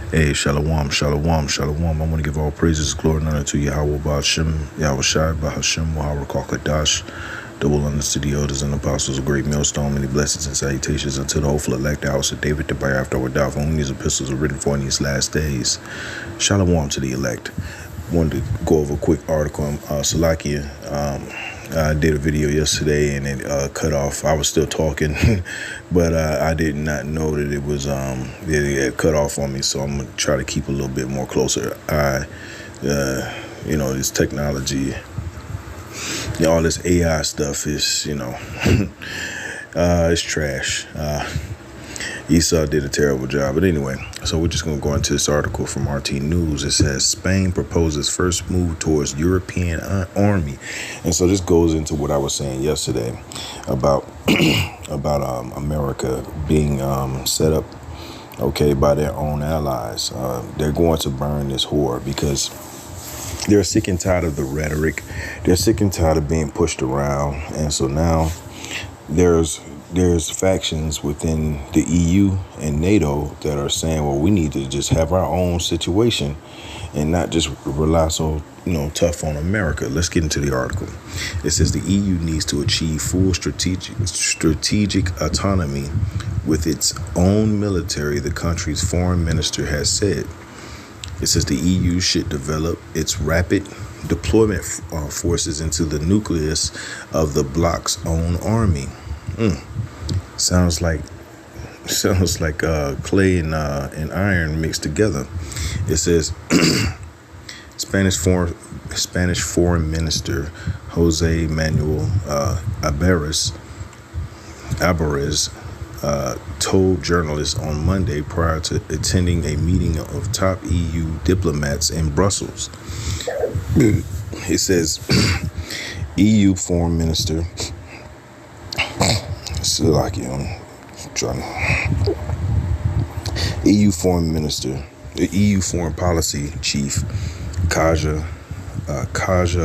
Hey, shalom, shalom, shalom. I want to give all praises, glory, and honor to Yahweh Ba'ashem, Yahweh Shai, Bahashem, Muhammad Kakadash, double honors to the elders and apostles of Great Millstone, many blessings and salutations unto the hopeful elect, the house of David, the by after our for whom these epistles are written for in these last days. Shalom to the elect. Wanted to go over a quick article on Salakia. I did a video yesterday and it cut off. I was still talking, but I did not know that it had cut off on me. So I'm gonna try to keep a little bit more closer eye. This technology, all this AI stuff is, it's trash. Esau did a terrible job. But anyway, so we're just going to go into this article from RT News. It says Spain proposes first move towards European army. And so this goes into what I was saying yesterday about America being set up, by their own allies. They're going to burn this whore because they're sick and tired of the rhetoric. They're sick and tired of being pushed around. And so now there's factions within the EU and NATO that are saying, well, we need to just have our own situation and not just rely so, tough on America. Let's get into the article. It says the EU needs to achieve full strategic autonomy with its own military, the country's foreign minister has said. It says the EU should develop its rapid deployment forces into the nucleus of the bloc's own army. Sounds like clay and iron mixed together. It says Spanish Foreign Minister Jose Manuel Alvarez told journalists on Monday prior to attending a meeting of top EU diplomats in Brussels. It says EU Foreign Minister EU Foreign Minister, the EU Foreign Policy Chief Kaja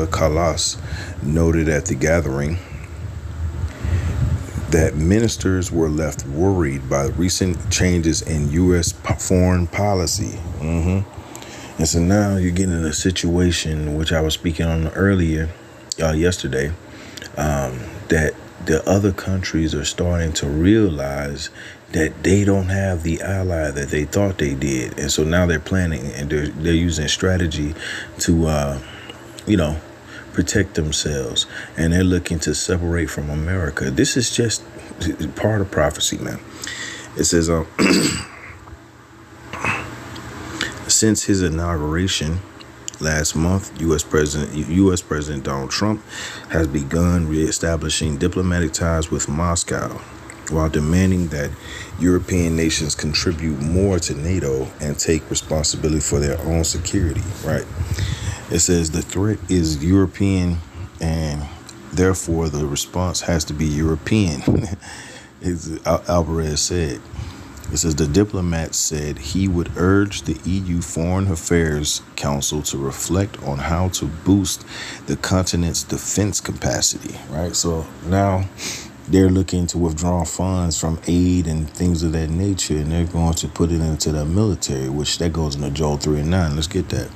Kallas noted at the gathering that ministers were left worried by recent changes in U.S. foreign policy. And so now you're getting in a situation, which I was speaking on earlier, yesterday, that the other countries are starting to realize that they don't have the ally that they thought they did. And so now they're planning and they're using strategy to, protect themselves. And they're looking to separate from America. This is just part of prophecy, man. It says, since his inauguration last month, U.S. President Donald Trump has begun reestablishing diplomatic ties with Moscow while demanding that European nations contribute more to NATO and take responsibility for their own security, right? It says the threat is European and therefore the response has to be European, as Alvarez said. It says the diplomat said he would urge the EU Foreign Affairs Council to reflect on how to boost the continent's defense capacity, right? So now they're looking to withdraw funds from aid and things of that nature, and they're going to put it into the military, which that goes into Joel 3 and 9. Let's get that.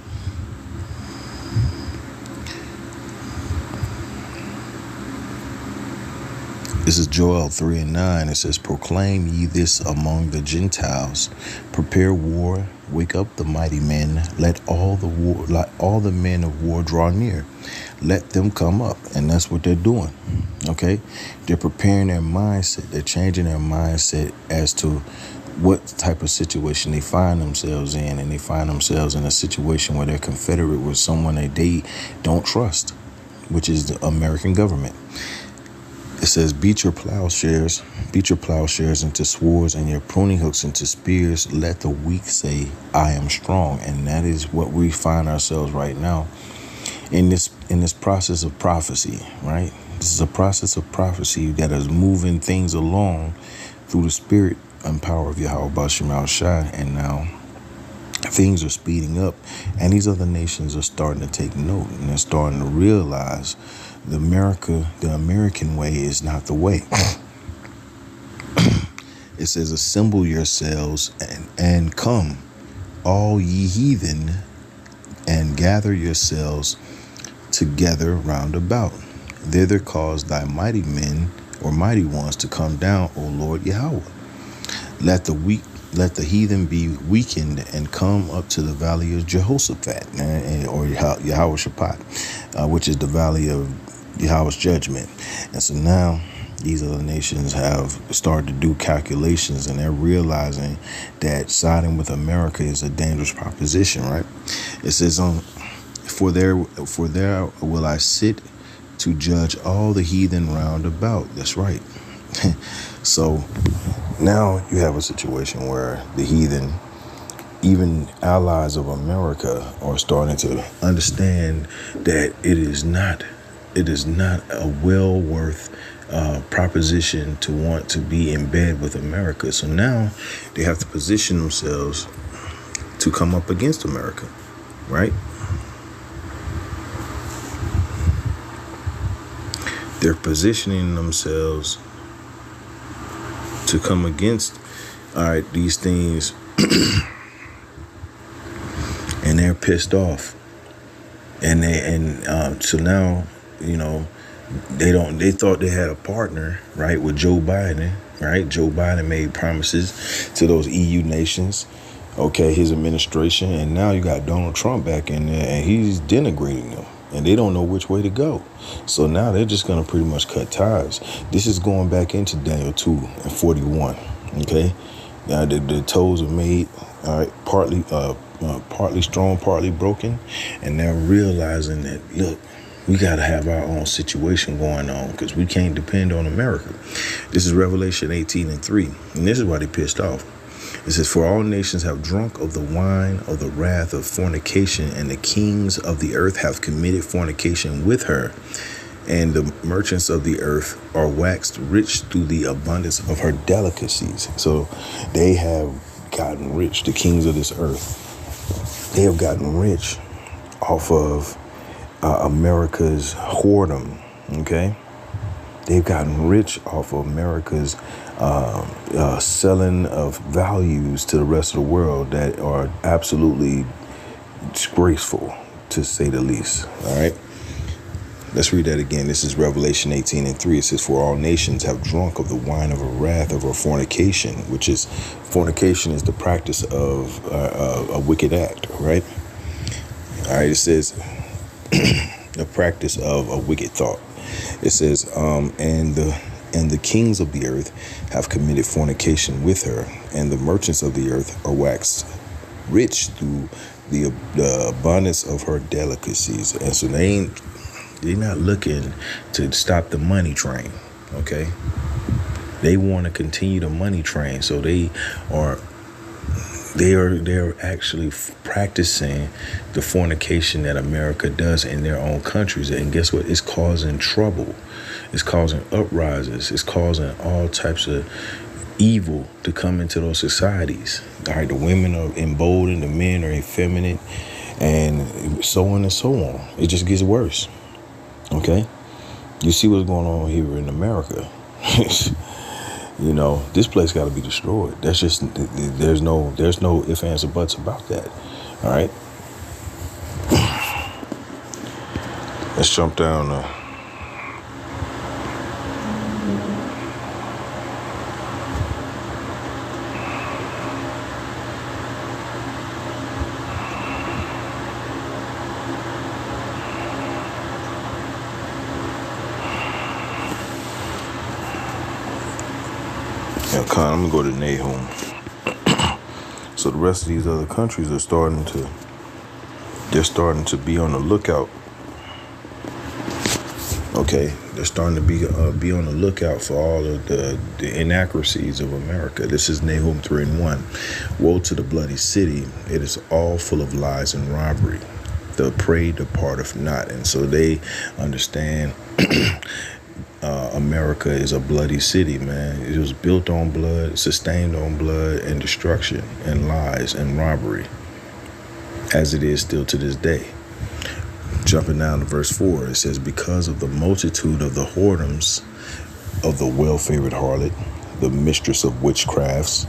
This is Joel 3 and 9. It says, proclaim ye this among the Gentiles. Prepare war. Wake up the mighty men. Let all the men of war draw near. Let them come up. And that's what they're doing. Okay? They're preparing their mindset. They're changing their mindset as to what type of situation they find themselves in. And they find themselves in a situation where they're confederate with someone that they don't trust, which is the American government. It says, beat your plowshares into swords and your pruning hooks into spears. Let the weak say, I am strong. And that is what we find ourselves right now in this process of prophecy, right? This is a process of prophecy that is moving things along through the spirit and power of Yahweh Bashim al-Shai. And now things are speeding up, and these other nations are starting to take note, and they're starting to realize the American way is not the way. It says, assemble yourselves and come. all ye heathen, and gather yourselves together round about. Thither cause thy mighty men or mighty ones to come down, O Lord Yahweh. Let the heathen be weakened and come up to the valley of Jehoshaphat, or Yahweh Shaphat, which is the valley of Yahweh's judgment. And so now these other nations have started to do calculations, and they're realizing that siding with America is a dangerous proposition, right? It says, for there will I sit to judge all the heathen round about. That's right. So now you have a situation where the heathen, even allies of America, are starting to understand that it is not a well worth proposition to want to be in bed with America. So now they have to position themselves to come up against America, right? They're positioning themselves to come against, all right, these things, and they're pissed off, and so now, you know, they thought they had a partner, right, with Joe Biden, right? Joe Biden made promises to those EU nations, okay, his administration, and now you got Donald Trump back in there, and he's denigrating them. And they don't know which way to go. So now they're just going to pretty much cut ties. This is going back into Daniel 2:41. Okay. Now the toes are made, all right, partly strong, partly broken. And they're realizing that, look, we got to have our own situation going on because we can't depend on America. This is Revelation 18:3. And this is why they pissed off. It says, for all nations have drunk of the wine of the wrath of fornication, and the kings of the earth have committed fornication with her. And the merchants of the earth are waxed rich through the abundance of her delicacies. So they have gotten rich. The kings of this earth, they have gotten rich off of America's whoredom. Okay. They've gotten rich off of America's selling of values to the rest of the world that are absolutely disgraceful, to say the least. All right. Let's read that again. This is Revelation 18:3. It says, for all nations have drunk of the wine of her wrath, of her fornication, which is fornication is the practice of a wicked act. Right. All right. It says the practice of a wicked thought. It says, and the kings of the earth have committed fornication with her, and the merchants of the earth are waxed rich through the abundance of her delicacies. And so they're not looking to stop the money train. Okay, they want to continue the money train. So they're actually practicing the fornication that America does in their own countries. And guess what? It's causing trouble. It's causing uprisings. It's causing all types of evil to come into those societies. All right, the women are emboldened, the men are effeminate, and so on and so on. It just gets worse. Okay? You see what's going on here in America. You know, this place got to be destroyed. That's just, there's no ifs, ands, or buts about that. All right. Let's jump down. I'm going to go to Nahum. So the rest of these other countries are starting to be on the lookout. Okay, they're starting to be on the lookout for all of the inaccuracies of America. This is Nahum 3:1. Woe to the bloody city! It is all full of lies and robbery. The prey departeth not. And so they understand America is a bloody city, man. It was built on blood, sustained on blood and destruction and lies and robbery, as it is still to this day. Jumping down to verse 4, it says, because of the multitude of the whoredoms of the well-favored harlot, the mistress of witchcrafts,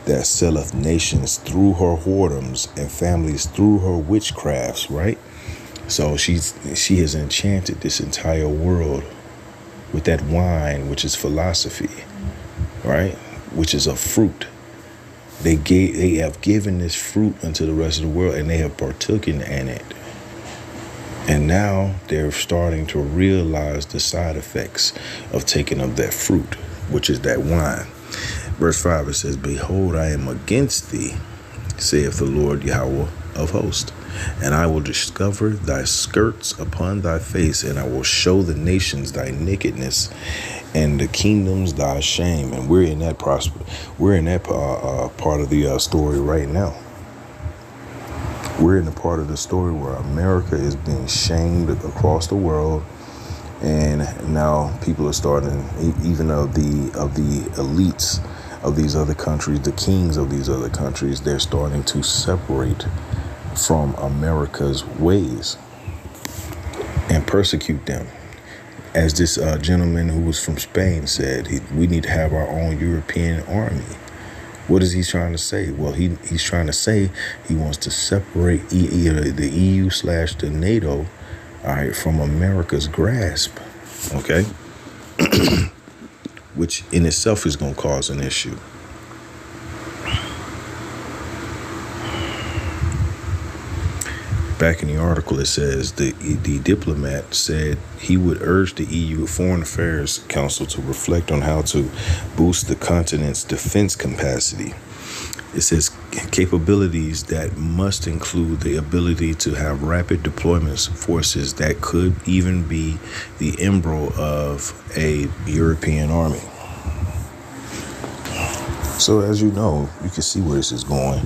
that selleth nations through her whoredoms and families through her witchcrafts, right? So she has enchanted this entire world with that wine, which is philosophy, right? Which is a fruit. They have given this fruit unto the rest of the world, and they have partaken in it. And now they're starting to realize the side effects of taking of that fruit, which is that wine. Verse 5, it says, Behold, I am against thee, saith the Lord Yahweh of hosts, and I will discover thy skirts upon thy face, and I will show the nations thy nakedness, and the kingdoms thy shame. And we're in that part of the story right now. We're in the part of the story where America is being shamed across the world, and now people are starting, even of the elites of these other countries, the kings of these other countries, they're starting to separate from America's ways and persecute them. As this gentleman who was from Spain said, we need to have our own European army. What is he trying to say? Well, he's trying to say he wants to separate the EU / the NATO, all right, from America's grasp, okay? Which in itself is going to cause an issue. Back in the article, it says the diplomat said he would urge the EU Foreign Affairs Council to reflect on how to boost the continent's defense capacity. It says capabilities that must include the ability to have rapid deployments forces that could even be the embryo of a European army. So as you know, you can see where this is going.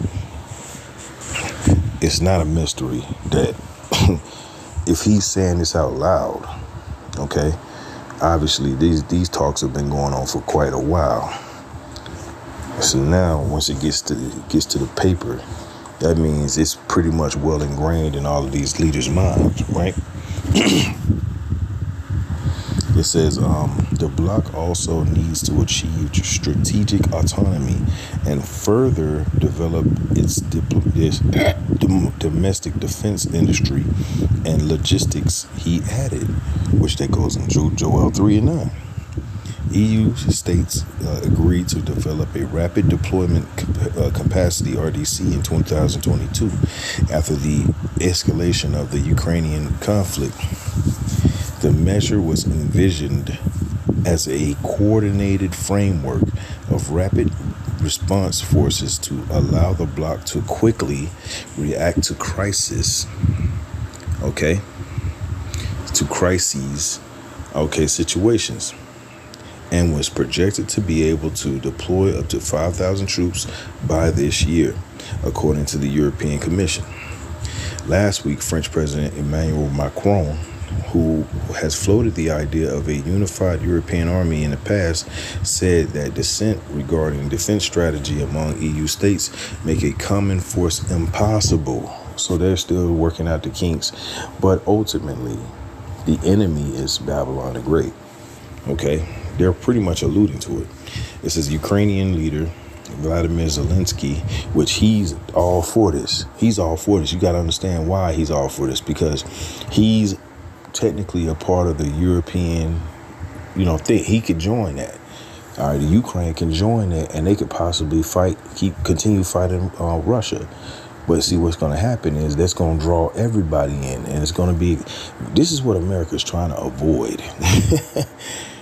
It's not a mystery that if he's saying this out loud, okay, obviously these talks have been going on for quite a while. So now once it gets to the paper, that means it's pretty much well ingrained in all of these leaders' minds, right? It says the bloc also needs to achieve strategic autonomy and further develop its domestic defense industry and logistics, he added, which that goes in Joel 3 and 9. EU states agreed to develop a rapid deployment capacity, RDC, in 2022 after the escalation of the Ukrainian conflict. The measure was envisioned as a coordinated framework of rapid response forces to allow the bloc to quickly react to crises, situations, and was projected to be able to deploy up to 5,000 troops by this year, according to the European Commission. Last week, French President Emmanuel Macron, who has floated the idea of a unified European army in the past, said that dissent regarding defense strategy among EU states make a common force impossible. So they're still working out the kinks. But ultimately, the enemy is Babylon the Great. Okay? They're pretty much alluding to it. It says Ukrainian leader Vladimir Zelensky, which he's all for this. He's all for this. You got to understand why he's all for this, because he's technically a part of the European, thing. He could join that. All right, the Ukraine can join that, and they could possibly continue fighting Russia. But see, what's going to happen is that's going to draw everybody in, and it's going to be. This is what America's trying to avoid.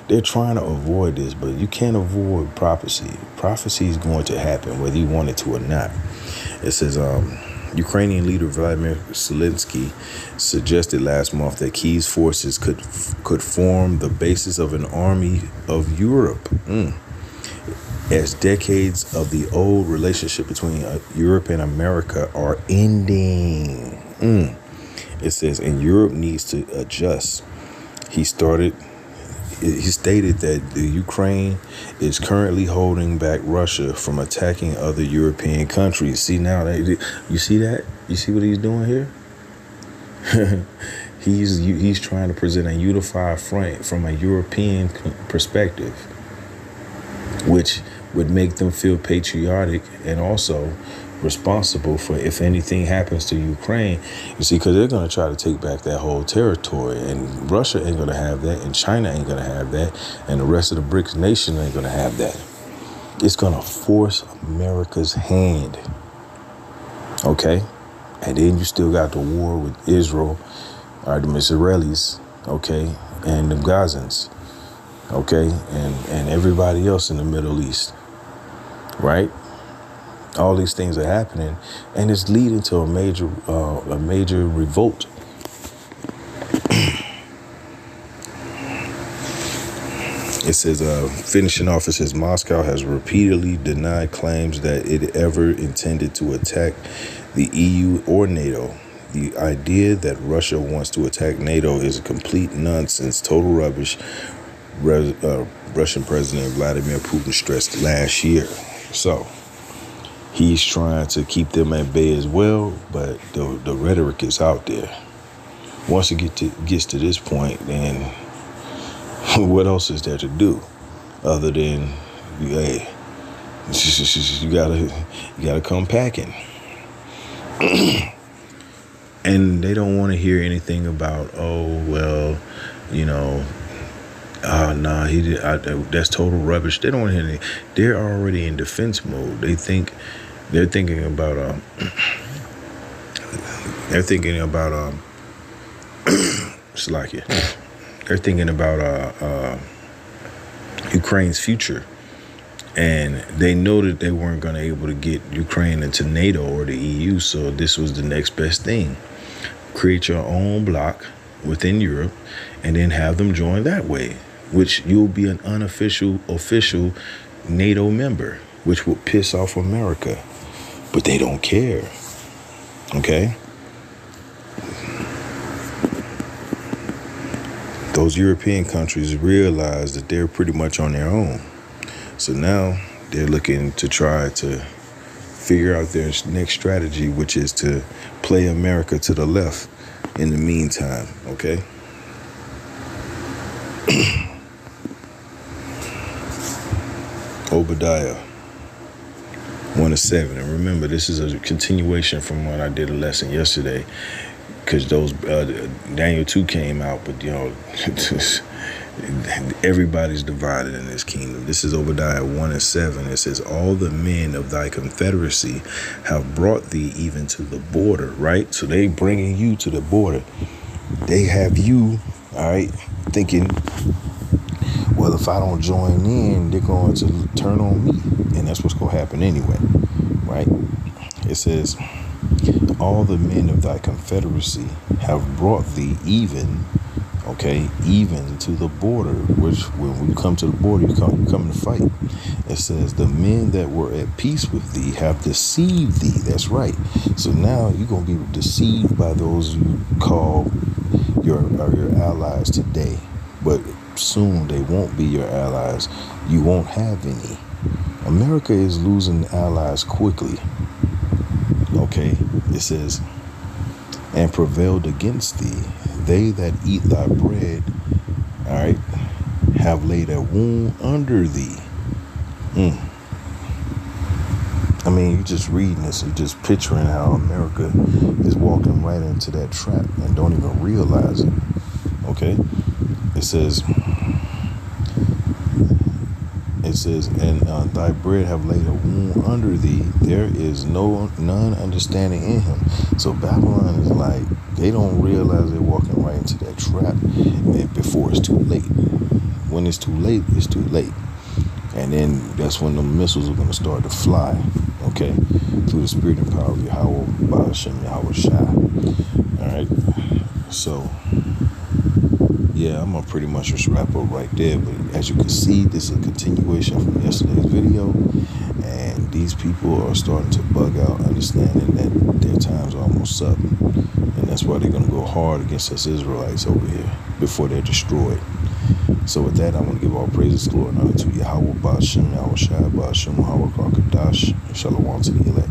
They're trying to avoid this, but you can't avoid prophecy. Prophecy is going to happen, whether you want it to or not. It says, Ukrainian leader Vladimir Zelensky suggested last month that Kyiv's forces could form the basis of an army of Europe, as decades of the old relationship between Europe and America are ending. It says, and Europe needs to adjust. He stated that the Ukraine is currently holding back Russia from attacking other European countries. See now, you see that? You see what he's doing here? He's trying to present a unified front from a European perspective, which would make them feel patriotic and also responsible for if anything happens to Ukraine. You see, because they're going to try to take back that whole territory, and Russia ain't going to have that, and China ain't going to have that, and the rest of the BRICS nation ain't going to have that. It's going to force America's hand. Okay? And then you still got the war with Israel, or the Israelis, okay, and the Gazans, okay, and everybody else in the Middle East, right? All these things are happening, and it's leading to a major revolt. It says, finishing off, it says, Moscow has repeatedly denied claims that it ever intended to attack the EU or NATO. The idea that Russia wants to attack NATO is a complete nonsense, total rubbish, Russian President Vladimir Putin stressed last year. So he's trying to keep them at bay as well, but the rhetoric is out there. Once it gets to this point, then what else is there to do other than, hey, you gotta come packing. And they don't want to hear anything about, oh well, that's total rubbish. They don't want to hear anything. They're already in defense mode. They're thinking about Slovakia. They're thinking about Ukraine's future. And they know that they weren't going to be able to get Ukraine into NATO or the EU. So this was the next best thing. Create your own bloc within Europe and then have them join that way, which you'll be an official NATO member, which will piss off America. But they don't care. Okay? Those European countries realize that they're pretty much on their own. So now they're looking to try to figure out their next strategy, which is to play America to the left in the meantime, okay? Obadiah 1:7. And remember, this is a continuation from when I did a lesson yesterday, because those Daniel 2 came out, but everybody's divided in this kingdom. This is Obadiah 1:7. It says, all the men of thy confederacy have brought thee even to the border, right? So they bringing you to the border. They have you, all right, thinking, well, if I don't join in, they're going to turn on me. And that's what's going to happen anyway, right? It says, all the men of thy confederacy have brought thee even to the border, which when we come to the border, you come to fight. It says, the men that were at peace with thee have deceived thee. That's right. So now you're going to be deceived by those you call your allies today. But soon they won't be your allies. You won't have any. America is losing allies quickly. Okay, it says, and prevailed against thee. They that eat thy bread, all right, have laid a wound under thee. I mean, you're just reading this and just picturing how America is walking right into that trap and don't even realize it. Okay, it says, and thy bread have laid a wound under thee. There is none understanding in him. So Babylon is like, they don't realize they're walking right into that trap before it's too late. When it's too late, it's too late. And then that's when the missiles are going to start to fly, okay, through the spirit and power of Yahweh, Ba'ashem, Yahweh Shai. All right, so yeah, I'm going to pretty much just wrap up right there. But as you can see, this is a continuation from yesterday's video. And these people are starting to bug out, understanding that their time's almost up. And that's why they're going to go hard against us Israelites over here before they're destroyed. So with that, I want to give all praises, glory, and honor to Yahweh, Ba'ashem, Yahweh Shai, Ba'ashem, Yahweh Kadash, and Shalom to the elect.